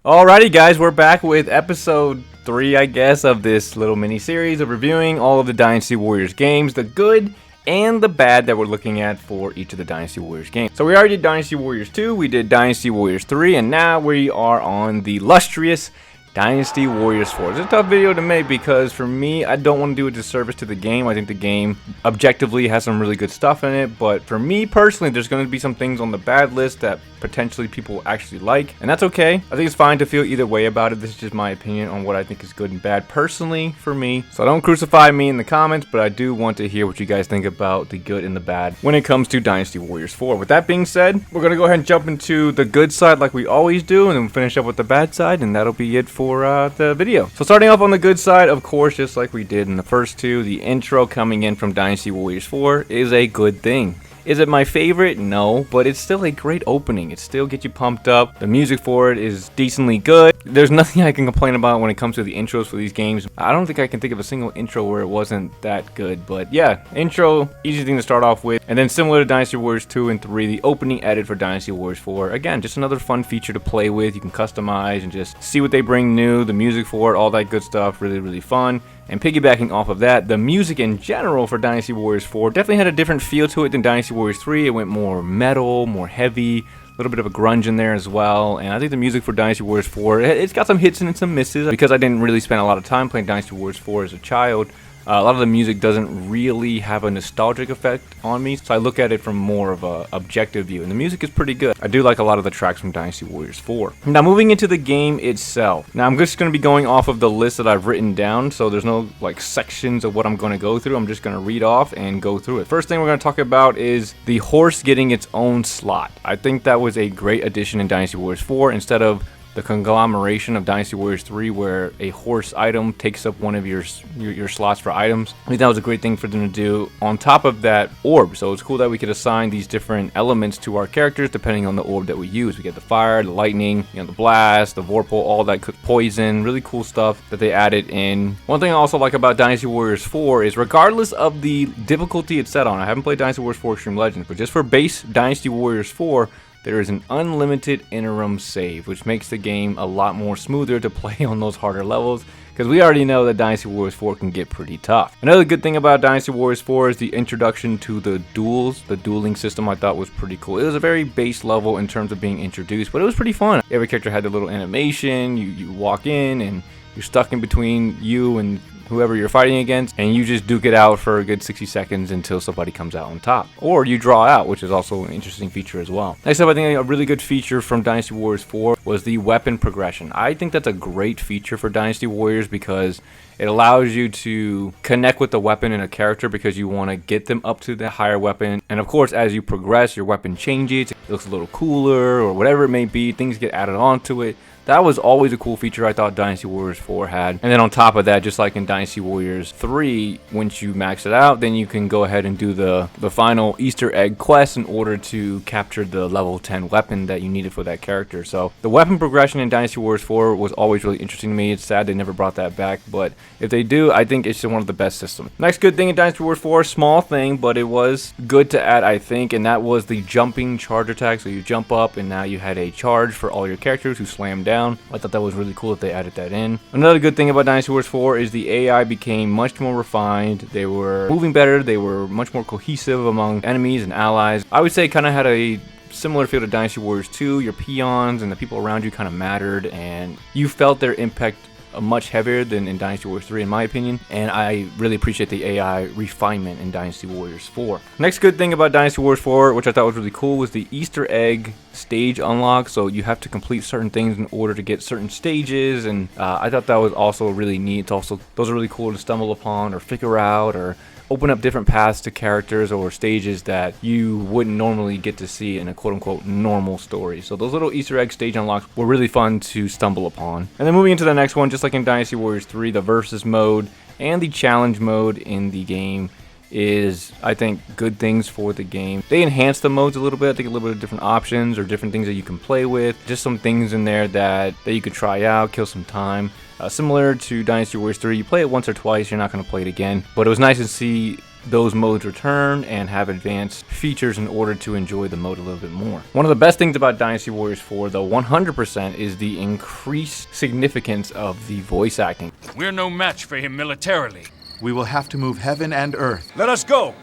Alrighty guys, we're back with episode 3, I guess, of this little mini series of reviewing all of the Dynasty Warriors games, the good and the bad that we're looking at for each of the Dynasty Warriors games. So we already did Dynasty Warriors 2, we did Dynasty Warriors 3, and now we are on the illustrious Dynasty Warriors 4. It's a tough video to make because for me, I don't want to do a disservice to the game. I think the game objectively has some really good stuff in it, but for me personally, there's going to be some things on the bad list that potentially people actually like, and that's okay. I think it's fine to feel either way about it. This is just my opinion on what I think is good and bad personally for me. So don't crucify me in the comments, but I do want to hear what you guys think about the good and the bad when it comes to Dynasty Warriors 4. With that being said, we're going to go ahead and jump into the good side like we always do, and then we'll finish up with the bad side, and that'll be it for the video. So starting off on the good side, of course, just like we did in the first two, the intro coming in from Dynasty Warriors 4 is a good thing. Is it my favorite? No, but it's still a great opening. It still gets you pumped up. The music for it is decently good. There's nothing I can complain about when it comes to the intros for these games. I don't think I can think of a single intro where it wasn't that good, but yeah, intro, easy thing to start off with. And then similar to Dynasty Warriors 2 and 3, the opening edit for Dynasty Warriors 4. Again, just another fun feature to play with. You can customize and just see what they bring new, the music for it, all that good stuff. Really, really fun. And piggybacking off of that, the music in general for Dynasty Warriors 4 definitely had a different feel to it than Dynasty Warriors 3. It went more metal, more heavy, a little bit of a grunge in there as well. And I think the music for Dynasty Warriors 4, it's got some hits and some misses. Because I didn't really spend a lot of time playing Dynasty Warriors 4 as a child, a lot of the music doesn't really have a nostalgic effect on me, so I look at it from more of a objective view, and the music is pretty good. I do like a lot of the tracks from Dynasty Warriors 4. Now moving into the game itself. Now I'm just going to be going off of the list that I've written down, so there's no like sections of what I'm going to go through. I'm just going to read off and go through it. First thing we're going to talk about is the horse getting its own slot. I think that was a great addition in Dynasty Warriors 4 instead of the conglomeration of Dynasty Warriors 3 where a horse item takes up one of your slots for items. I think that was a great thing for them to do. On top of that, orb. So it's cool that we could assign these different elements to our characters depending on the orb that we use. We get the fire, the lightning, the blast, the vorpal, all that poison. Really cool stuff that they added in. One thing I also like about Dynasty Warriors 4 is regardless of the difficulty it's set on, I haven't played Dynasty Warriors 4 Extreme Legends, but just for base Dynasty Warriors 4, there is an unlimited interim save, which makes the game a lot more smoother to play on those harder levels, because we already know that Dynasty Warriors 4 can get pretty tough. Another good thing about Dynasty Warriors 4 is the introduction to the duels. The dueling system I thought was pretty cool. It was a very base level in terms of being introduced, but it was pretty fun. Every character had a little animation. You walk in and you're stuck in between you and whoever you're fighting against, and you just duke it out for a good 60 seconds until somebody comes out on top. Or you draw out, which is also an interesting feature as well. Next up, I think a really good feature from Dynasty Warriors 4 was the weapon progression. I think that's a great feature for Dynasty Warriors because it allows you to connect with the weapon in a character because you want to get them up to the higher weapon. And of course, as you progress, your weapon changes. It looks a little cooler or whatever it may be. Things get added onto it. That was always a cool feature I thought Dynasty Warriors 4 had. And then on top of that, just like in Dynasty Warriors 3, once you max it out, then you can go ahead and do the final Easter egg quest in order to capture the level 10 weapon that you needed for that character. So the weapon progression in Dynasty Warriors 4 was always really interesting to me. It's sad they never brought that back, but if they do, I think it's one of the best systems. Next good thing in Dynasty Warriors 4, small thing, but it was good to add, I think, and that was the jumping charge attack. So you jump up, and now you had a charge for all your characters who slam down. I thought that was really cool that they added that in. Another good thing about Dynasty Warriors 4 is the AI became much more refined. They were moving better. They were much more cohesive among enemies and allies. I would say it kind of had a similar feel to Dynasty Warriors 2. Your peons and the people around you kind of mattered, and you felt their impact much heavier than in Dynasty Warriors 3 in my opinion, and I really appreciate the AI refinement in Dynasty Warriors 4. Next good thing about Dynasty Warriors 4, which I thought was really cool, was the Easter egg stage unlock. So you have to complete certain things in order to get certain stages, and I thought that was also really neat. It's also, those are really cool to stumble upon or figure out or open up different paths to characters or stages that you wouldn't normally get to see in a quote-unquote normal story. So those little Easter egg stage unlocks were really fun to stumble upon. And then moving into the next one, just like in Dynasty Warriors 3, the versus mode and the challenge mode in the game is, I think, good things for the game. They enhance the modes a little bit. I think a little bit of different options or different things that you can play with. Just some things in there that you could try out, kill some time. Similar to Dynasty Warriors 3, you play it once or twice, you're not going to play it again. But it was nice to see those modes return and have advanced features in order to enjoy the mode a little bit more. One of the best things about Dynasty Warriors 4, though, 100% is the increased significance of the voice acting. We're no match for him militarily. We will have to move heaven and earth. Let us go.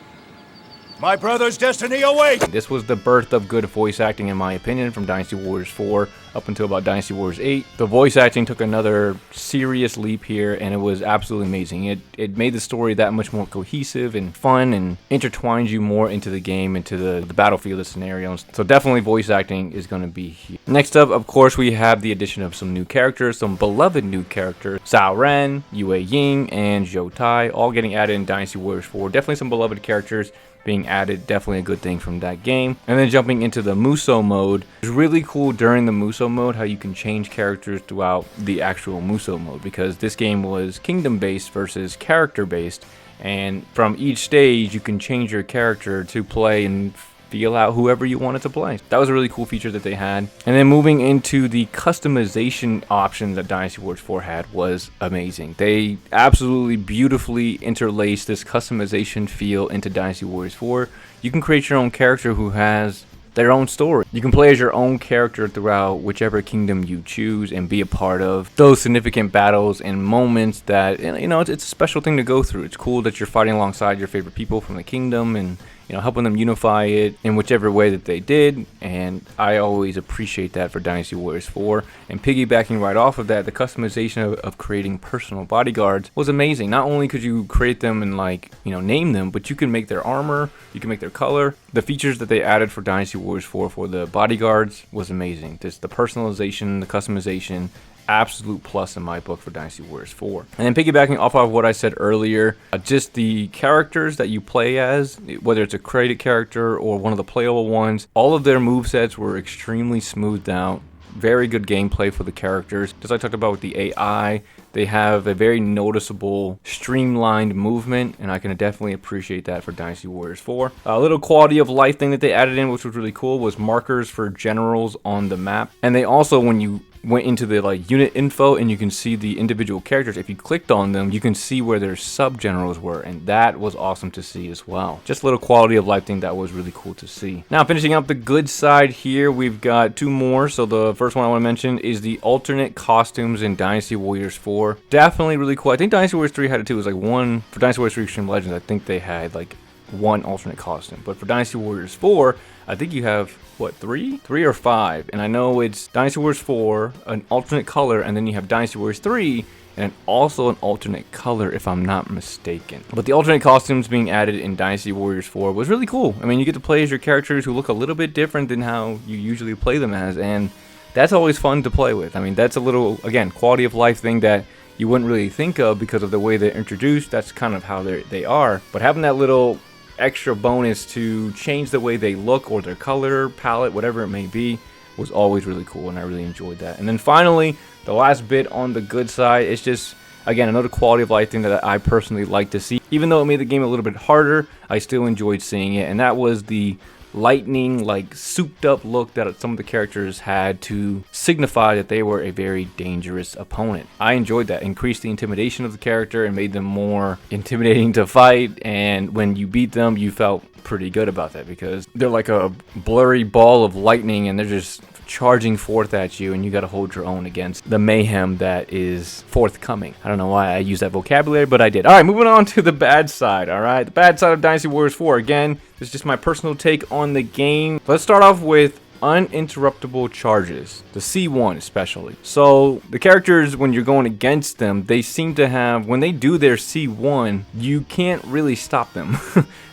My brother's destiny awaits. This was the birth of good voice acting, in my opinion, from Dynasty Warriors 4 up until about Dynasty Warriors 8. The voice acting took another serious leap here, and it was absolutely amazing. It made the story that much more cohesive and fun, and intertwined you more into the game, into the battlefield, the scenarios. So definitely voice acting is going to be here. Next up, of course, we have the addition of some new characters, some beloved new characters. Zhao Ren, Yue Ying, and Zhou Tai, all getting added in Dynasty Warriors 4. Definitely some beloved characters being added, definitely a good thing from that game. And then jumping into the Muso mode, it's really cool during the Muso mode how you can change characters throughout the actual Muso mode, because this game was kingdom based versus character based, and from each stage you can change your character to play and feel out whoever you wanted to play. That was a really cool feature that they had. And then moving into the customization options that Dynasty Warriors 4 had was amazing. They absolutely beautifully interlaced this customization feel into Dynasty Warriors 4. You can create your own character who has their own story. You can play as your own character throughout whichever kingdom you choose and be a part of those significant battles and moments that, you know, it's a special thing to go through. It's cool that you're fighting alongside your favorite people from the kingdom and, you know, helping them unify it in whichever way that they did. And I always appreciate that for Dynasty Warriors 4. And piggybacking right off of that, the customization of creating personal bodyguards was amazing. Not only could you create them and, like, you know, name them, but you can make their armor, you can make their color. The features that they added for Dynasty Warriors 4 for the bodyguards was amazing. Just the personalization, the customization, absolute plus in my book for Dynasty Warriors 4. And then piggybacking off of what I said earlier, just the characters that you play as, whether it's a created character or one of the playable ones, all of their movesets were extremely smoothed out. Very good gameplay for the characters. Just like I talked about with the AI, they have a very noticeable streamlined movement, and I can definitely appreciate that for Dynasty Warriors 4. A little quality of life thing that they added in, which was really cool, was markers for generals on the map. And they also, when you went into the like unit info and you can see the individual characters, if you clicked on them, you can see where their sub generals were, and that was awesome to see as well. Just a little quality of life thing that was really cool to see. Now, finishing up the good side here, we've got two more. So the first one I want to mention is the alternate costumes in Dynasty Warriors 4. Definitely really cool. I think Dynasty Warriors 3 had it too. It was like one for Dynasty Warriors 3 Extreme Legends. I think they had like one alternate costume, but for Dynasty Warriors 4, I think you have what, three or five, and I know it's Dynasty Warriors 4, an alternate color, and then you have Dynasty Warriors 3 and also an alternate color, if I'm not mistaken. But the alternate costumes being added in Dynasty Warriors 4 was really cool. I mean, you get to play as your characters who look a little bit different than how you usually play them as, and that's always fun to play with. I mean, that's a little, again, quality of life thing that you wouldn't really think of because of the way they're introduced. That's kind of how they are, but having that little extra bonus to change the way they look or their color palette, whatever it may be, was always really cool, and I really enjoyed that. And then finally, the last bit on the good side, it's just, again, another quality of life thing that I personally like to see. Even though it made the game a little bit harder, I still enjoyed seeing it, and that was the lightning, like souped up look that some of the characters had to signify that they were a very dangerous opponent. I enjoyed that. Increased the intimidation of the character and made them more intimidating to fight, and when you beat them, you felt pretty good about that because they're like a blurry ball of lightning and they're just charging forth at you, and you got to hold your own against the mayhem that is forthcoming. I don't know why I use that vocabulary, but I did. All right, moving on to the bad side. All right, the bad side of Dynasty Warriors 4. Again, this is just my personal take on the game. Let's start off with uninterruptible charges, the C1 especially. So the characters, when you're going against them, they seem to have, when they do their C1, you can't really stop them.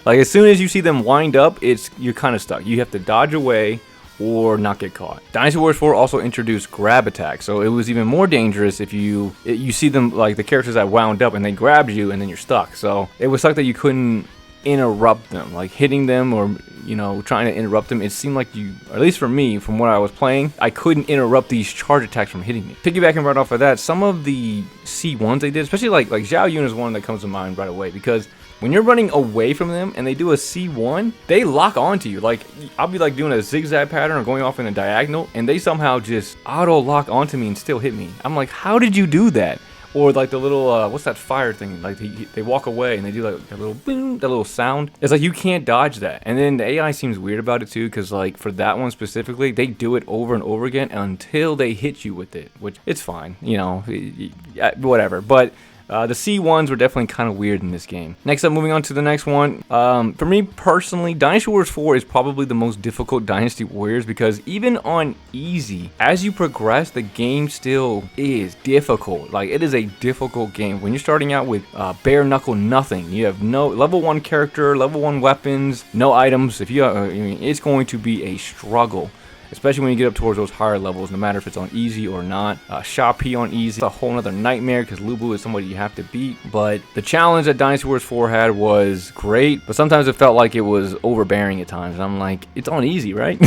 Like as soon as you see them wind up, you're kind of stuck. You have to dodge away or not get caught. Dynasty Warriors 4 also introduced grab attack, so it was even more dangerous if you see them, like the characters that wound up and they grabbed you and then you're stuck. So it was sucked that you couldn't interrupt them, like hitting them or, you know, trying to interrupt them. It seemed like you, at least for me, from what I was playing, I couldn't interrupt these charge attacks from hitting me. Piggybacking right off of that, some of the C1s they did, especially like Zhao Yun is one that comes to mind right away, because when you're running away from them and they do a C1, they lock onto you. Like, I'll be like doing a zigzag pattern or going off in a diagonal, and they somehow just auto lock onto me and still hit me. I'm like, how did you do that? Or like the little, what's that fire thing? Like they walk away and they do like a little boom, that little sound. It's like you can't dodge that. And then the AI seems weird about it too, because like for that one specifically, they do it over and over again until they hit you with it, which it's fine, you know, whatever. But the C1s were definitely kind of weird in this game. Next up, moving on to the next one. For me personally, Dynasty Warriors 4 is probably the most difficult Dynasty Warriors because even on easy, as you progress, the game still is difficult. Like, it is a difficult game. When you're starting out with bare knuckle nothing, you have no level 1 character, level 1 weapons, no items. If you, it's going to be a struggle. Especially when you get up towards those higher levels, no matter if it's on easy or not. Shop P on easy, it's a whole nother nightmare because Lubu is somebody you have to beat. But the challenge that Dynasty Warriors 4 had was great, but sometimes it felt like it was overbearing at times. And I'm like, it's on easy, right?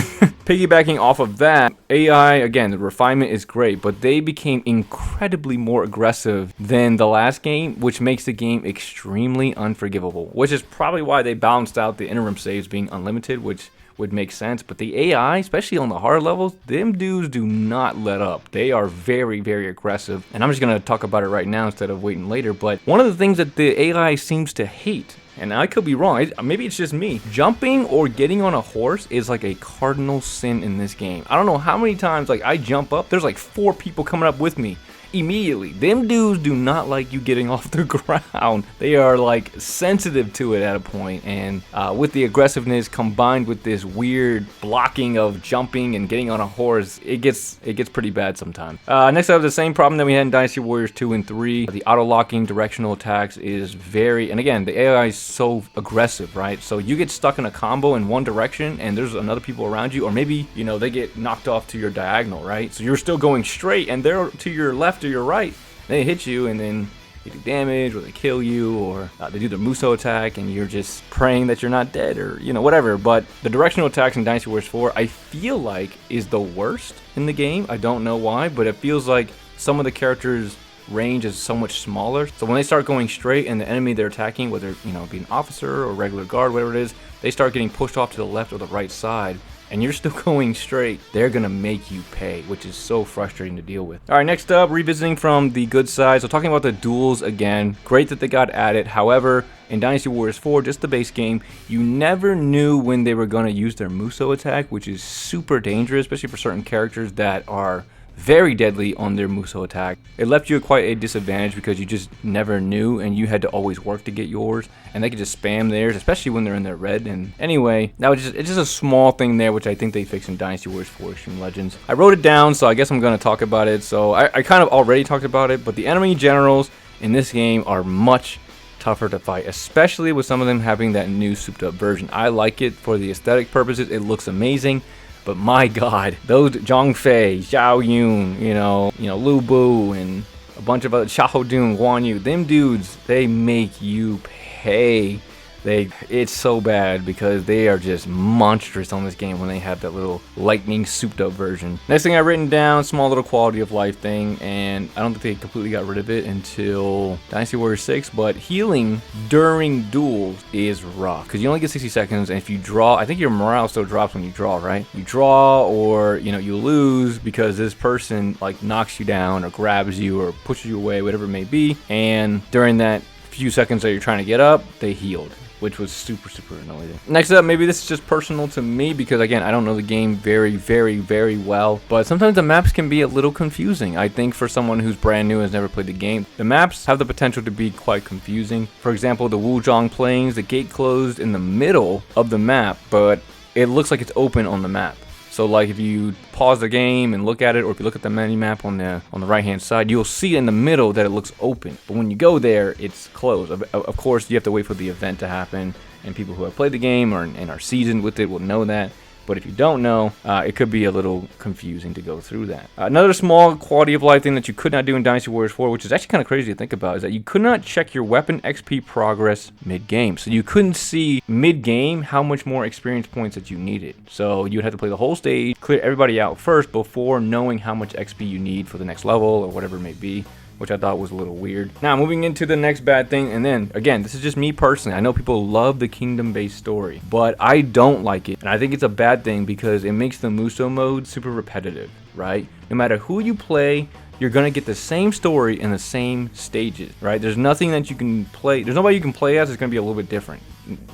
Piggybacking off of that, AI, again, the refinement is great, but they became incredibly more aggressive than the last game, which makes the game extremely unforgivable, which is probably why they balanced out the interim saves being unlimited, which would make sense. But the AI, especially on the hard levels, them dudes do not let up. They are very, very aggressive. And I'm just going to talk about it right now instead of waiting later. But one of the things that the AI seems to hate, and I could be wrong, maybe it's just me, jumping or getting on a horse is like a cardinal sin in this game. I don't know how many times like I jump up, there's like 4 people coming up with me immediately. Them dudes do not like you getting off the ground. They are like sensitive to it at a point, and with the aggressiveness combined with this weird blocking of jumping and getting on a horse, it gets pretty bad sometimes. Next up, the same problem that we had in Dynasty Warriors 2 and 3. The auto-locking directional attacks is very, and again, the AI is so aggressive, right? So you get stuck in a combo in one direction and there's another people around you, or maybe, you know, they get knocked off to your diagonal, right? So you're still going straight and they're to your left or your right. They hit you and then they do damage, or they kill you, or they do the Muso attack and you're just praying that you're not dead, or, you know, whatever. But the directional attacks in Dynasty Warriors 4, I feel like is the worst in the game. I don't know why, but it feels like some of the characters' range is so much smaller. So when they start going straight and the enemy they're attacking, whether, you know, be an officer or regular guard, whatever it is, they start getting pushed off to the left or the right side, and you're still going straight, they're gonna make you pay, which is so frustrating to deal with. All right, next up, revisiting from the good side. So talking about the duels again, great that they got added. However, in Dynasty Warriors 4, just the base game, you never knew when they were gonna use their Muso attack, which is super dangerous, especially for certain characters that are very deadly on their Muso attack. It left you at quite a disadvantage because you just never knew and you had to always work to get yours, and they could just spam theirs, especially when they're in their red. And anyway, that was it's just a small thing there, which I think they fixed in Dynasty Warriors 4 Extreme Legends. I wrote it down, so I guess I'm going to talk about it. So I kind of already talked about it, but the enemy generals in this game are much tougher to fight, especially with some of them having that new souped up version. I like it for the aesthetic purposes. It looks amazing. But my God, those Zhang Fei, Zhao Yun, you know, Lu Bu, and a bunch of other Xiahou Dun, Guan Yu, them dudes, they make you pay. It's so bad because they are just monstrous on this game when they have that little lightning souped up version. Next thing I've written down, small little quality of life thing, and I don't think they completely got rid of it until Dynasty Warriors 6, but healing during duels is rough because you only get 60 seconds, and if you draw, I think your morale still drops when you draw, right? You draw, or, you know, you lose because this person like knocks you down or grabs you or pushes you away, whatever it may be, and during that few seconds that you're trying to get up, they healed, which was super, super annoying. Next up, maybe this is just personal to me because, again, I don't know the game very, very, very well, but sometimes the maps can be a little confusing. I think for someone who's brand new and has never played the game, the maps have the potential to be quite confusing. For example, the Wuzhong Plains, the gate closed in the middle of the map, but it looks like it's open on the map. So like if you pause the game and look at it, or if you look at the menu map on the right hand side, you'll see in the middle that it looks open. But when you go there, it's closed. Of course, you have to wait for the event to happen, and people who have played the game and are seasoned with it will know that. But if you don't know, it could be a little confusing to go through that. Another small quality of life thing that you could not do in Dynasty Warriors 4, which is actually kind of crazy to think about, is that you could not check your weapon XP progress mid-game. So you couldn't see mid-game how much more experience points that you needed. So you would have to play the whole stage, clear everybody out first before knowing how much XP you need for the next level or whatever it may be. which I thought was a little weird. Now, moving into the next bad thing, and then, again, this is just me personally. I know people love the kingdom-based story, but I don't like it. And I think it's a bad thing because it makes the Muso mode super repetitive, right? No matter who you play, you're going to get the same story in the same stages, right? There's nothing that you can play. There's nobody you can play as. It's going to be a little bit different.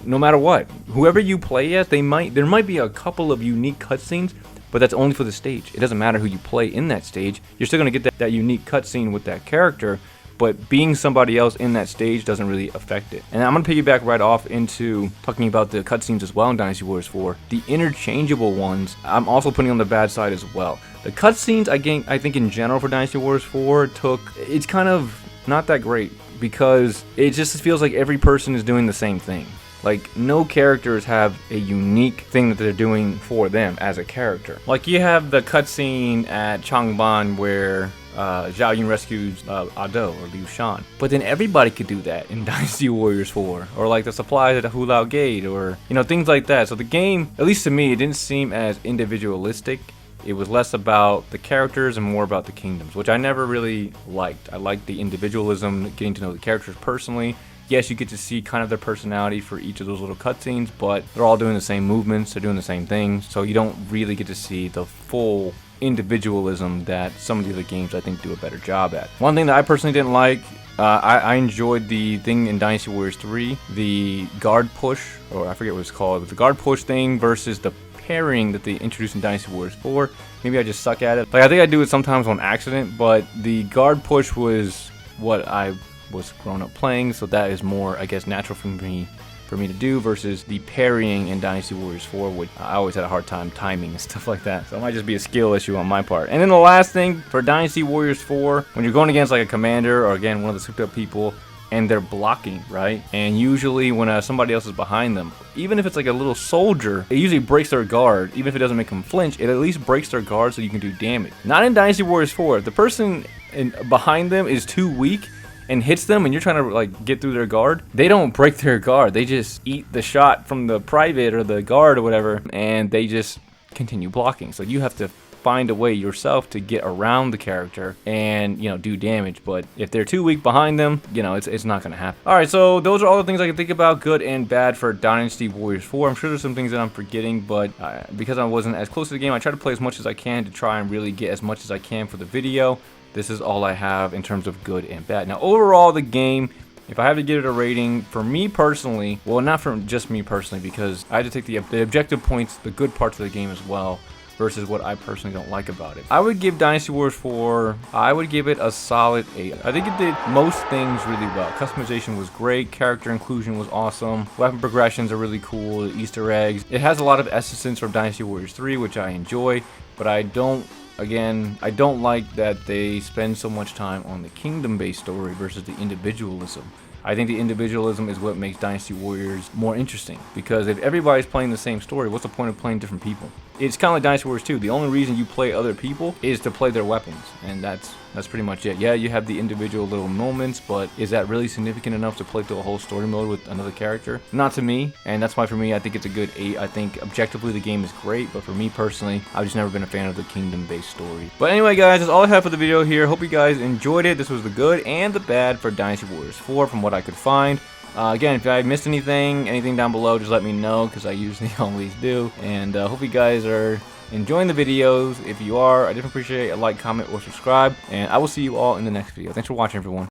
No matter what. Whoever you play as, there might be a couple of unique cutscenes, but that's only for the stage. It doesn't matter who you play in that stage. You're still going to get that unique cutscene with that character, but being somebody else in that stage doesn't really affect it. And I'm going to piggyback right off into talking about the cutscenes as well in Dynasty Warriors 4. The interchangeable ones, I'm also putting on the bad side as well. The cutscenes, I think in general for Dynasty Warriors 4, it's kind of not that great because it just feels like every person is doing the same thing. Like, no characters have a unique thing that they're doing for them as a character. Like, you have the cutscene at Changban where Zhao Yun rescues Ado or Liu Shan. But then everybody could do that in Dynasty Warriors 4. Or like the supplies at the Hulao Gate, or, you know, things like that. So the game, at least to me, it didn't seem as individualistic. It was less about the characters and more about the kingdoms, which I never really liked. I liked the individualism, getting to know the characters personally. Yes, you get to see kind of their personality for each of those little cutscenes, but they're all doing the same movements, they're doing the same things, so you don't really get to see the full individualism that some of the other games I think do a better job at. One thing that I personally didn't like, I enjoyed the thing in Dynasty Warriors 3, the guard push, or I forget what it's called, but the guard push thing versus the pairing that they introduced in Dynasty Warriors 4. Maybe I just suck at it. Like, I think I do it sometimes on accident, but the guard push was what I was grown up playing, so that is more, I guess, natural for me to do versus the parrying in Dynasty Warriors 4, which I always had a hard time timing and stuff like that. So it might just be a skill issue on my part. And then the last thing for Dynasty Warriors 4, when you're going against like a commander or again one of the souped up people and they're blocking, right? And usually when somebody else is behind them, even if it's like a little soldier, it usually breaks their guard. Even if it doesn't make them flinch, it at least breaks their guard so you can do damage. Not in Dynasty Warriors 4. If the person behind them is too weak and hits them and you're trying to like get through their guard, they don't break their guard. They just eat the shot from the private or the guard or whatever, and they just continue blocking. So you have to find a way yourself to get around the character and, you know, do damage. But if they're too weak behind them, you know, it's not gonna happen. All right, so those are all the things I can think about, good and bad, for Dynasty Warriors 4. I'm sure there's some things that I'm forgetting, but because I wasn't as close to the game, I try to play as much as I can to try and really get as much as I can for the video. This is all I have in terms of good and bad. Now, overall, the game, if I have to give it a rating, for me personally, well, not for just me personally, because I had to take the objective points, the good parts of the game as well, versus what I personally don't like about it. I would give Dynasty Warriors 4, I would give it a solid 8. I think it did most things really well. Customization was great, character inclusion was awesome, weapon progressions are really cool, the Easter eggs. It has a lot of essence from Dynasty Warriors 3, which I enjoy, but I don't like that they spend so much time on the kingdom-based story versus the individualism. I think the individualism is what makes Dynasty Warriors more interesting, because if everybody's playing the same story, what's the point of playing different people? It's kind of like Dynasty Warriors 2. The only reason you play other people is to play their weapons, and that's pretty much it. Yeah, you have the individual little moments, but is that really significant enough to play through a whole story mode with another character? Not to me, and that's why for me I think it's a good 8. I think objectively the game is great, but for me personally, I've just never been a fan of the kingdom-based story. But anyway, guys, that's all I have for the video here. Hope you guys enjoyed it. This was the good and the bad for Dynasty Warriors 4 from what I could find. Again, if I missed anything down below, just let me know, because I usually always do. And hope you guys are enjoying the videos. If you are, I definitely appreciate a like, comment, or subscribe. And I will see you all in the next video. Thanks for watching, everyone.